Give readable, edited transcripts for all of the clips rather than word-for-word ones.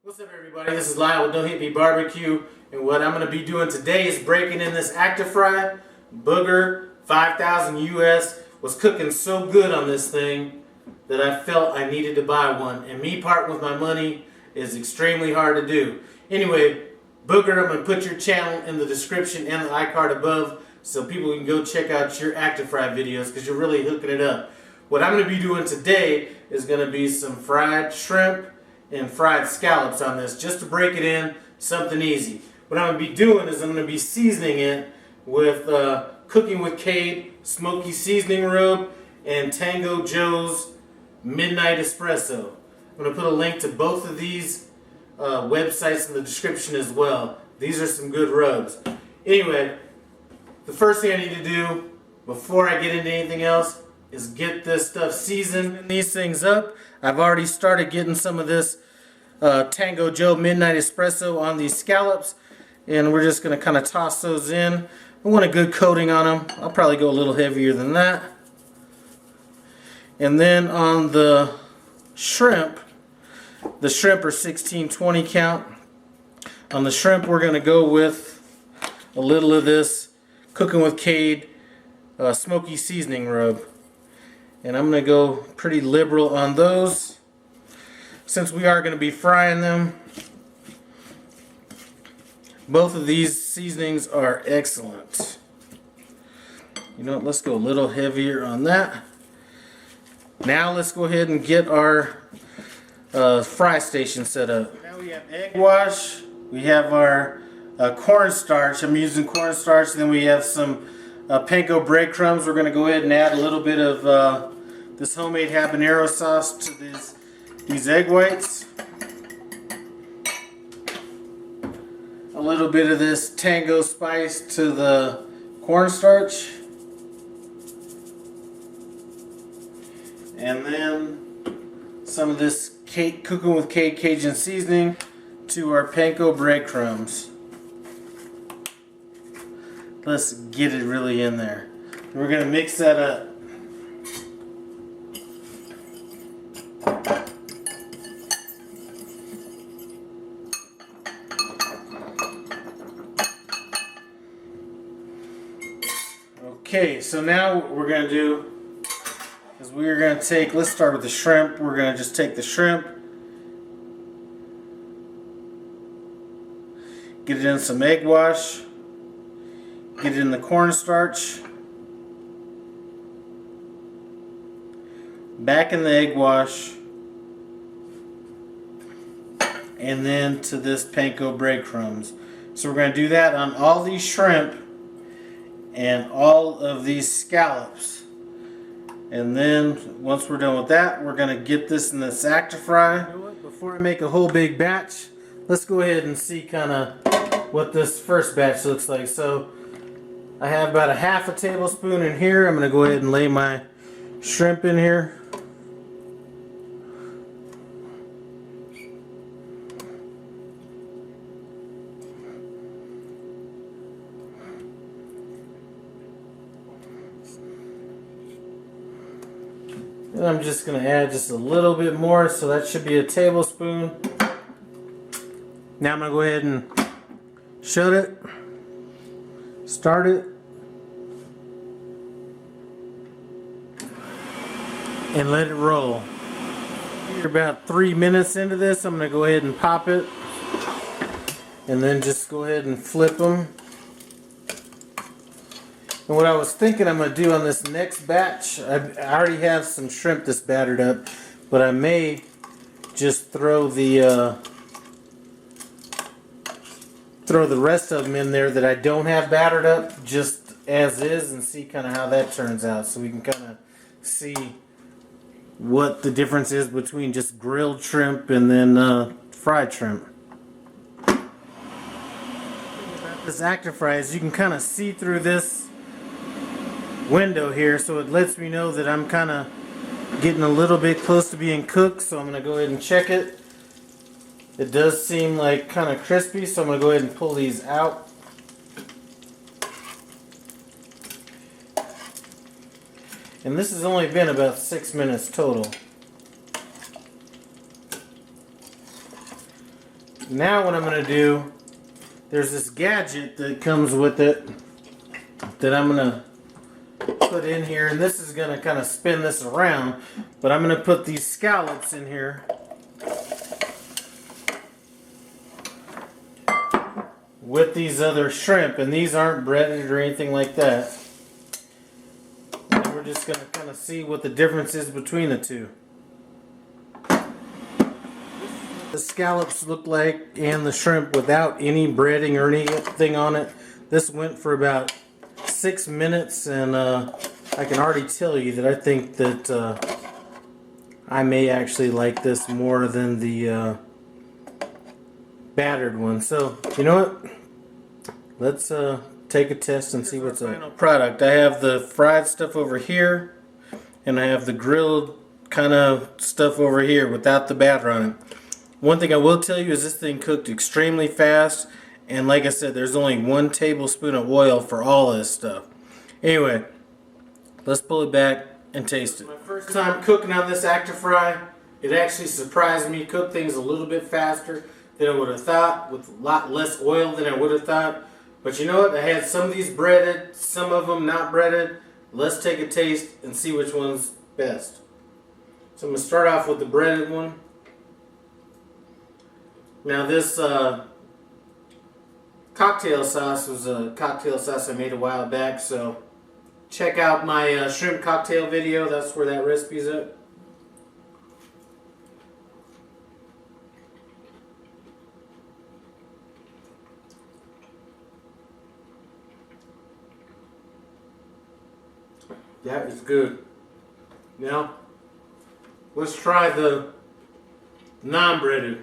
What's up, everybody? This is Lyle with Don't Hit Me Barbecue, and what I'm going to be doing today is breaking in this acti-fry Booger 5000 US. Was cooking so good on this thing that I felt I needed to buy one, and me parting with my money is extremely hard to do. Anyway, Booger, I'm going to put your channel in the description and the iCard above so people can go check out your acti-fry videos because you're really hooking it up. What I'm going to be doing today is going to be some fried shrimp and fried scallops on this, just to break it in, something easy. What I'm going to be doing is I'm going to be seasoning it with Cooking with Kade Smoky Seasoning Rub and Tango Joe's Midnight Espresso. I'm going to put a link to both of these websites in the description as well. These are some good rubs. Anyway, the first thing I need to do before I get into anything else is get this stuff seasoned. These things up. I've already started getting some of this Tango Joe Midnight Espresso on these scallops, and we're just going to kind of toss those in. I want a good coating on them. I'll probably go a little heavier than that. And then on the shrimp are 16-20 count. On the shrimp, we're going to go with a little of this Cooking with Kade Smoky Seasoning Rub. And I'm going to go pretty liberal on those since we are going to be frying them. Both of these seasonings are excellent. You know what, let's go a little heavier on that. Now let's go ahead and get our fry station set up. Now we have egg wash, we have our cornstarch. I'm using cornstarch, then we have some panko breadcrumbs. We're going to go ahead and add a little bit of this homemade habanero sauce to these egg whites. A little bit of this tango spice to the cornstarch. And then some of this Cooking with Kade Cajun seasoning to our panko breadcrumbs. Let's get it really in there. We're going to mix that up. Okay, so now what we're going to do is we're going to take, let's start with the shrimp. We're going to just take the shrimp, get it in some egg wash, get it in the cornstarch, back in the egg wash, and then to this panko breadcrumbs. So we're going to do that on all these shrimp and all of these scallops. And then once we're done with that, we're going to get this in this acti-fry. You know what? Before I make a whole big batch, let's go ahead and see kind of what this first batch looks like. So I have about a half a tablespoon in here. I'm going to go ahead and lay my shrimp in here. And I'm just going to add just a little bit more, so that should be a tablespoon. Now I'm going to go ahead and shut it, start it, and let it roll. We're about 3 minutes into this. I'm going to go ahead and pop it, and then just go ahead and flip them. And what I was thinking I'm going to do on this next batch, I already have some shrimp that's battered up, but I may just throw the rest of them in there that I don't have battered up just as is, and see kind of how that turns out, so we can kind of see what the difference is between just grilled shrimp and then fried shrimp. The thing about this acti-fry is you can kind of see through this window here, so it lets me know that I'm kind of getting a little bit close to being cooked. So I'm going to go ahead and check it. It does seem like kind of crispy, so I'm going to go ahead and pull these out. And this has only been about 6 minutes total. Now what I'm going to do, there's this gadget that comes with it that I'm going to put in here, and this is going to kind of spin this around, but I'm going to put these scallops in here with these other shrimp, and these aren't breaded or anything like that. And we're just going to kind of see what the difference is between the two. The scallops look like, and the shrimp without any breading or anything on it. This went for about 6 minutes, and I can already tell you that I think that I may actually like this more than the battered one. So you know what? Let's take a test and see what's up. Final product. I have the fried stuff over here, and I have the grilled kind of stuff over here without the batter on it. One thing I will tell you is this thing cooked extremely fast, and like I said, there's only 1 tablespoon of oil for all of this stuff. Anyway, let's pull it back and taste it. My first time cooking on this acti-fry, it actually surprised me. Cooked things a little bit faster than I would have thought, with a lot less oil than I would have thought. But you know what? I had some of these breaded, some of them not breaded. Let's take a taste and see which one's best. So I'm going to start off with the breaded one. Now this cocktail sauce was a cocktail sauce I made a while back, so check out my shrimp cocktail video. That's where that recipe's at. That is good. Now, let's try the non-breaded.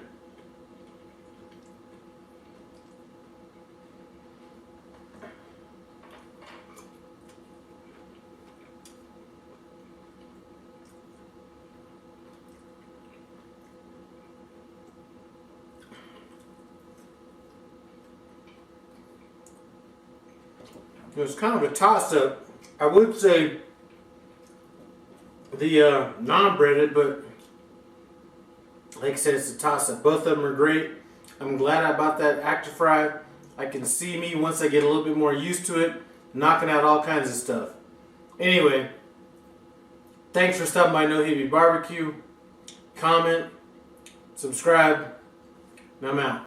It was kind of a toss-up. I would say the non-breaded, but like I said, it's a toss-up. Both of them are great. I'm glad I bought that acti-fry. I can see me, once I get a little bit more used to it, knocking out all kinds of stuff. Anyway, thanks for stopping by No Heavy Barbecue. Comment, subscribe, and I'm out.